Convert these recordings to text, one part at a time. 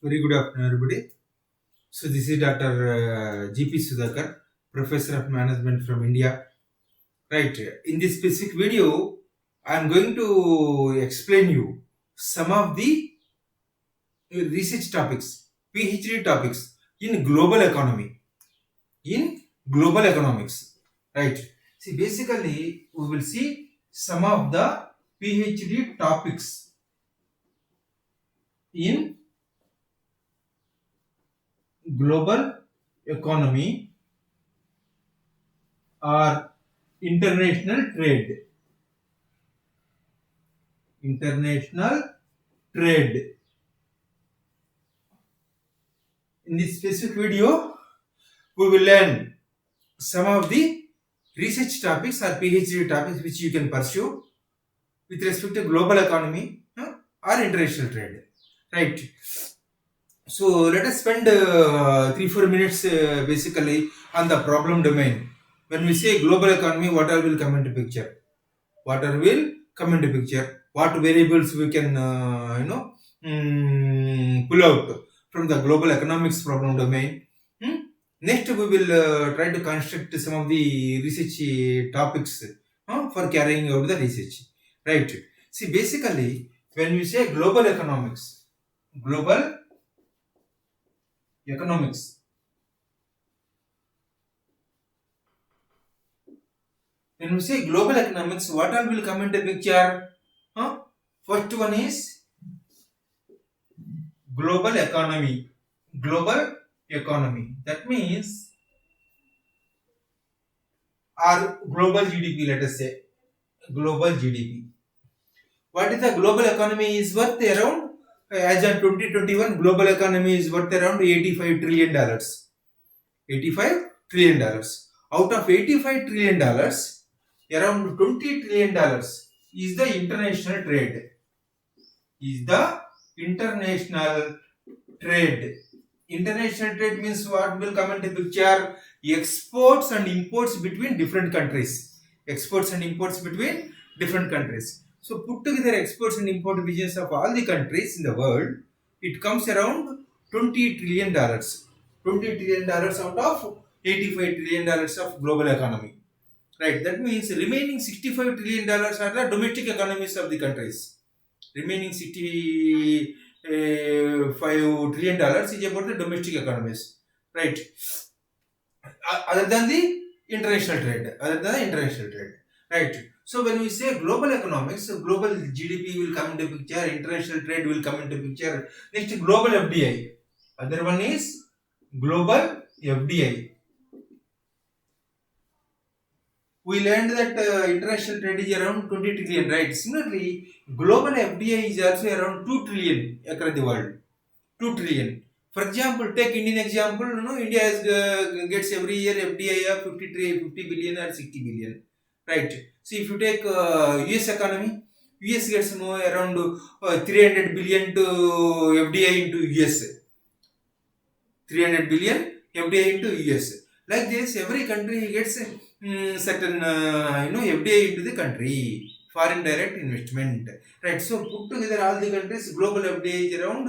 Very good afternoon, everybody. So, this is Dr. GP Sudhakar, Professor of Management from India. Right. In this specific video, I am going to explain you some of the research topics, PhD topics in global economy, in global economics. Right. See, basically, we will see some of the PhD topics in global economy or international trade. International trade. In this specific video, we will learn some of the research topics or PhD topics which you can pursue with respect to global economy or international trade. Right. So let us spend 3-4 minutes basically on the problem domain. When we say global economy, what all will come into picture? What all will come into picture? What variables we can pull out from the global economics problem domain. Next, we will try to construct some of the research topics for carrying out the research. Right. See, basically, when we say global economics, global economics. When we say global economics, what all will come into picture? First one is global economy. Global economy. That means our global GDP, let us say. Global GDP. What is the global economy is worth around, as of 2021, global economy is worth around $85 trillion. $85 trillion. Out of $85 trillion, around $20 trillion is the international trade. Is the international trade. International trade means what will come into picture? Exports and imports between different countries. Exports and imports between different countries. So put together exports and import business of all the countries in the world, it comes around $20 trillion. $20 trillion out of $85 trillion of global economy. Right. That means remaining $65 trillion are the domestic economies of the countries. Remaining $65 trillion is about the domestic economies. Right. Other than the international trade. Right. So when we say global economics, global GDP will come into picture, international trade will come into picture. Next, global FDI. Other one is global FDI. We learned that international trade is around 20 trillion, right? Similarly, global FDI is also around 2 trillion across the world. 2 trillion. For example, take Indian example, India gets every year FDI of 50 billion or 60 billion, right? So if you take US economy, US gets around 300 billion to FDI into US. 300 billion FDI into US. Like this, every country gets certain FDI into the country, foreign direct investment, right? So put together all the countries, global FDI is around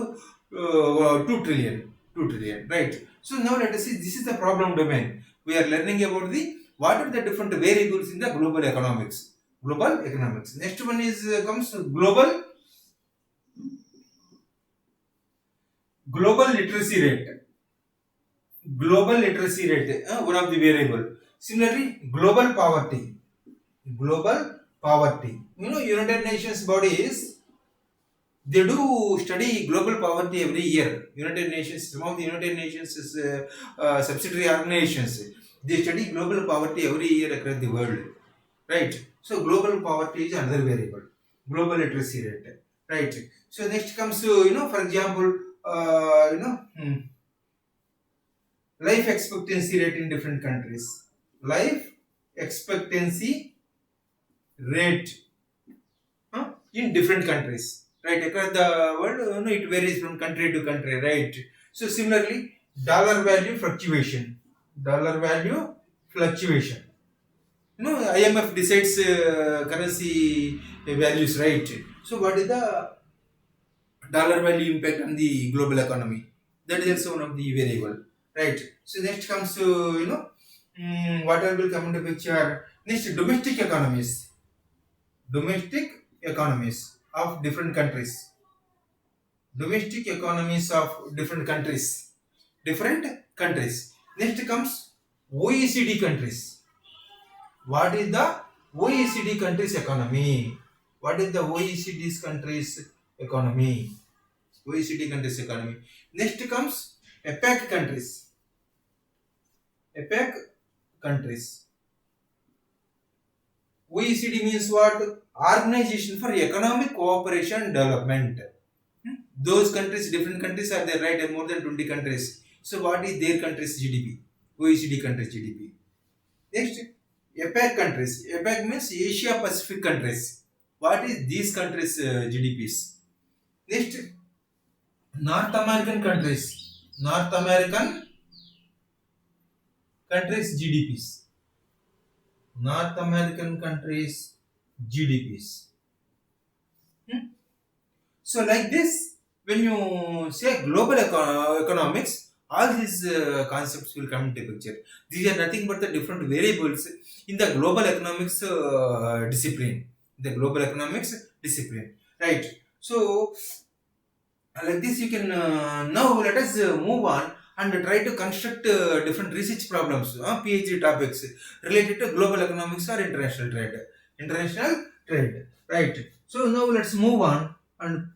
2 trillion, right? So now let us see, this is the problem domain. We are learning about the what are the different variables in the global economics. Global economics. Next one is comes global literacy rate. Global literacy rate, one of the variable. Similarly, global poverty. Global poverty. United Nations bodies, they do study global poverty every year. United Nations, some of the United Nations is subsidiary organizations. They study global poverty every year across the world, right? So global poverty is another variable. Global literacy rate, right? So next comes to for example, life expectancy rate in different countries. Life expectancy rate in different countries, right? Across the world, it varies from country to country, right? So similarly, dollar value fluctuation. Dollar value fluctuation. IMF decides currency values, right? So what is the dollar value impact on the global economy. That is also one of the variable, right? So next comes to what all will come into picture. Next, domestic economies of different countries, different countries. Next comes OECD countries. What is the OECD countries economy? What is the OECD's countries economy? OECD countries economy. Next comes APEC countries. APEC countries. OECD means what? Organization for Economic Cooperation and Development. Those countries, different countries are there, right? More than 20 countries. So what is their countries GDP? OECD countries GDP. Next, APEC countries. APEC means Asia Pacific countries. What is these countries GDPs? Next, North American countries. North American countries GDPs. North American countries GDPs. So like this, when you say global economics, all these concepts will come into picture. These are nothing but the different variables in the global economics discipline. The global economics discipline, right? So like this, you can now let us move on and try to construct different research problems, PhD topics related to global economics or international trade. International trade, right? So now let's move on and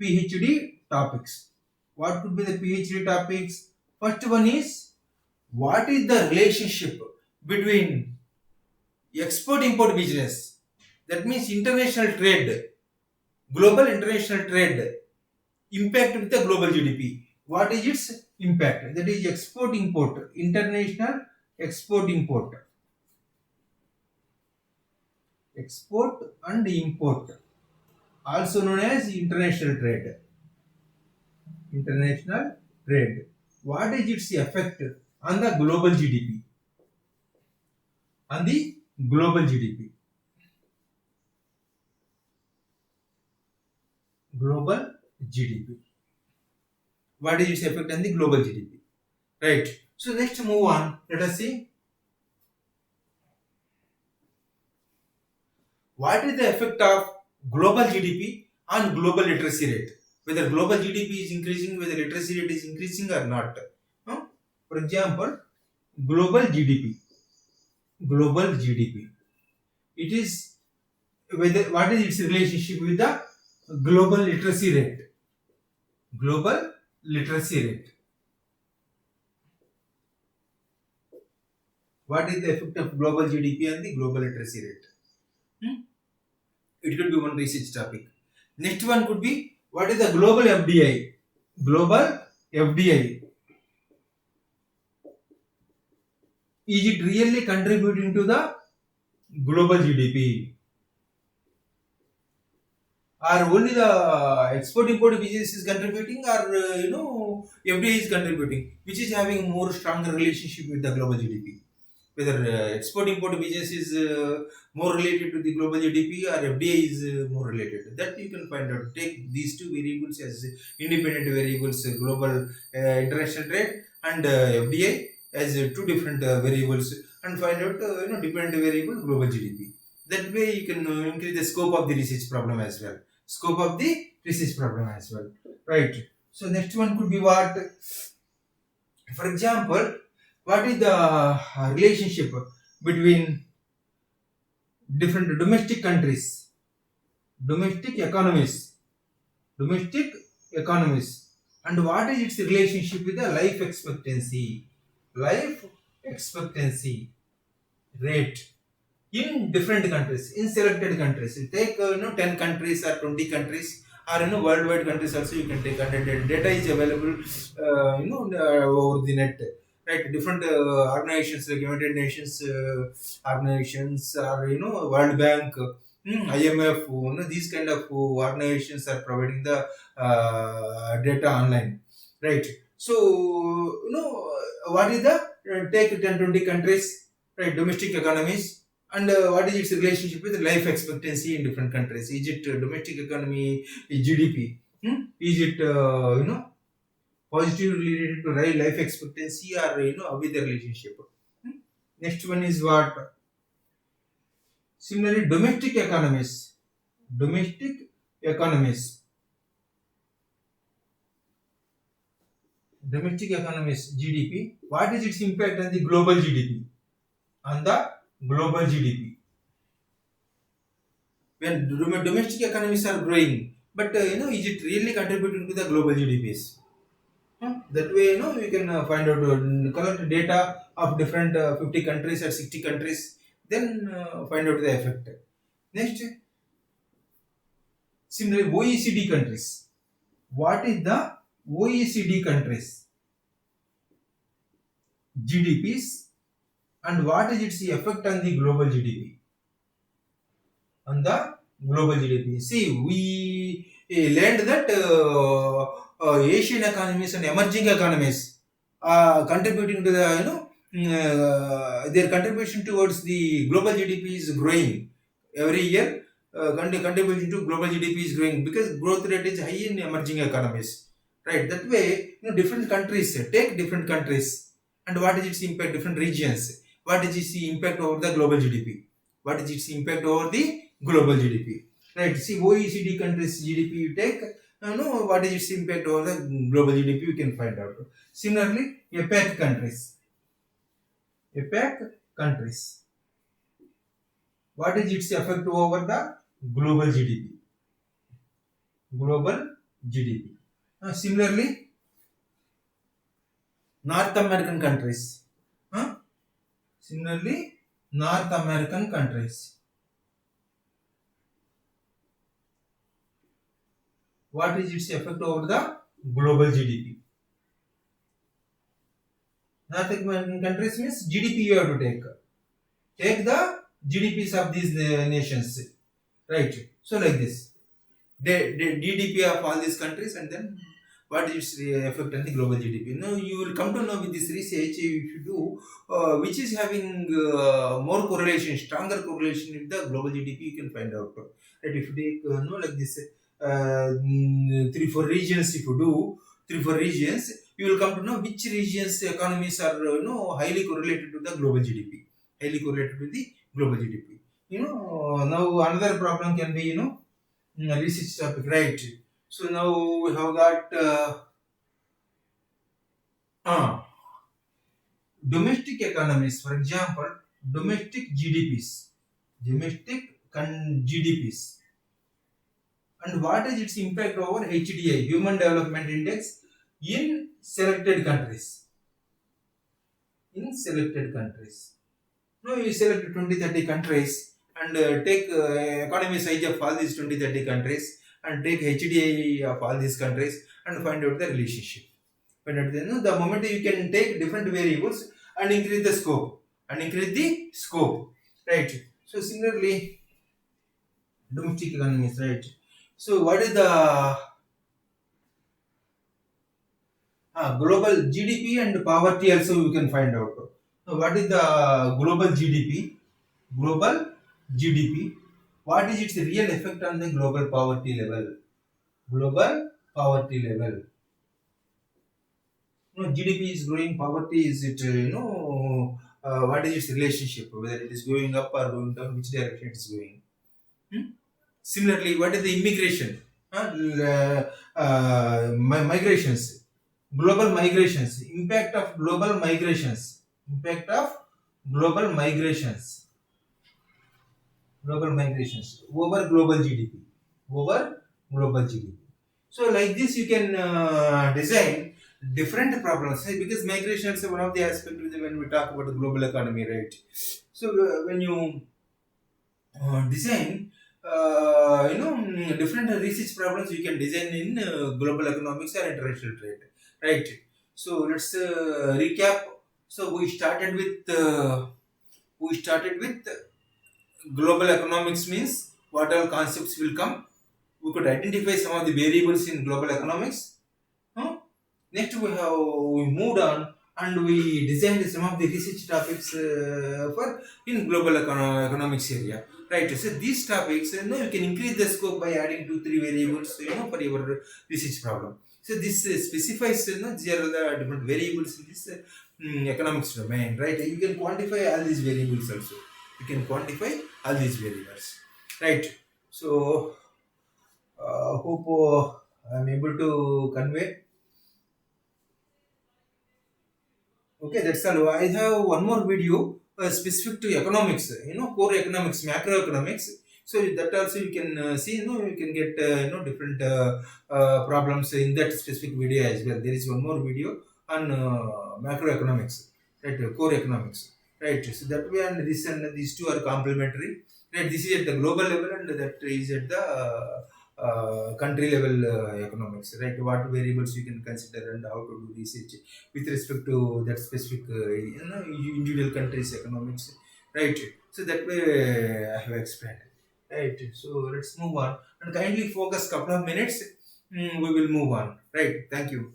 PhD topics. What could be the PhD topics? First one is, what is the relationship between export-import business? That means international trade, global international trade, impact with the global GDP. What is its impact? That is export-import, international export-import. Export and import, also known as international trade. International trade. What is its effect on the global GDP? On the global GDP. Global GDP. What is its effect on the global GDP? Right. So next move on. Let us see. What is the effect of global GDP on global literacy rate? Whether global GDP is increasing, whether literacy rate is increasing or not. For example, global GDP. Global GDP. It is whether what is its relationship with the global literacy rate. Global literacy rate. What is the effect of global GDP on the global literacy rate? It could be one research topic. Next one could be, what is the global FDI? Global FDI. Is it really contributing to the global GDP? Or only the export-import business is contributing, or FDI is contributing, which is having more stronger relationship with the global GDP? Whether export-import business is more related to the global GDP or FDI is more related. That you can find out. Take these two variables as independent variables, global international trade and FDI as two different variables, and find out dependent variable global GDP. That way you can increase the scope of the research problem as well. Scope of the research problem as well. Right. So next one could be what? For example, what is the relationship between different domestic countries, domestic economies, and what is its relationship with the life expectancy rate in different countries, in selected countries? You take 10 countries or 20 countries, or worldwide countries also you can take, and data is available over the net, right? Different organizations like United Nations organizations, or World Bank, IMF, these kind of organizations are providing the data online, right? So what is the take 10-20 countries, right? Domestic economies And what is its relationship with life expectancy in different countries? Is it domestic economy, GDP? Is it positively related to life expectancy, or with the relationship? Hmm? Next one is what? Similarly, domestic economies, domestic economies GDP. What is its impact on the global GDP? On the global GDP, when domestic economies are growing, but is it really contributing to the global GDPs? That way, you can find out, collect data of different 50 countries or 60 countries, then find out the effect. Next, similarly, OECD countries. What is the OECD countries GDPs, and what is its effect on the global GDP? On the global GDP. See, we learned that Asian economies and emerging economies are contributing to the their contribution towards the global GDP is growing every year. Contribution to global GDP is growing because growth rate is high in emerging economies. Right. That way, different countries, take different countries, and what is its impact? Different regions. What is its impact over the global GDP? What is its impact over the global GDP? Right. See, OECD countries GDP you take, what is its impact over the global GDP? You can find out. Similarly, APEC countries. APEC countries. What is its effect over the global GDP? Global GDP. Similarly, North American countries. Similarly, North American countries. What is its effect over the global GDP? North American countries means GDP you have to take. Take the GDPs of these nations. Right. So like this. The GDP of all these countries, and then what is its effect on the global GDP. Now you will come to know with this research, if you do, which is having more correlation, stronger correlation with the global GDP, you can find out. Right? If you take, like this, 3-4 regions, if you do 3-4 regions, you will come to know which regions economies are highly correlated to the global GDP, highly correlated to the global GDP. Now another problem can be research topic, right? So now we have got domestic economies, for example, domestic GDPs, GDPs, and what is its impact over HDI, Human Development Index, in selected countries. In selected countries. Now you select 20-30 countries and take economy size of all these 20-30 countries and take HDI of all these countries and find out the relationship. Find out the moment you can take different variables and increase the scope. Right. So similarly, domestic economies, right? So what is the global GDP and poverty also you can find out. So what is the global GDP? Global GDP. What is its real effect on the global poverty level? Global poverty level. GDP is growing, poverty is it, what is its relationship? Whether it is going up or going down, which direction it is going. Similarly, what is the immigration? Migrations. Global migrations. Impact of global migrations. Impact of global migrations. Global migrations over global GDP. Over global GDP. So like this you can design different problems, right? Because migration is one of the aspects when we talk about the global economy, right? So when you design different research problems, you can design in global economics or international trade, right? So let's recap. So we started with global economics means what all concepts will come. We could identify some of the variables in global economics. Next we moved on and we designed some of the research topics for in global economics area, right? So these topics, you can increase the scope by adding 2 3 variables, for your research problem. So this specifies, there are the different variables in this economics domain, right? You can quantify all these variables also. You can quantify all these variables, right? So hope I'm able to convey. Okay, that's all. I have one more video specific to economics, core economics, macroeconomics. So that also you can see, you can get, different problems in that specific video as well. There is one more video on macroeconomics, right? Core economics, right? So that way and these two are complementary, right? This is at the global level and that is at the country level economics, right? What variables you can consider and how to do research with respect to that specific individual countries economics, right? So that way I have explained, right? So let's move on and kindly focus couple of minutes. We will move on, right? Thank you.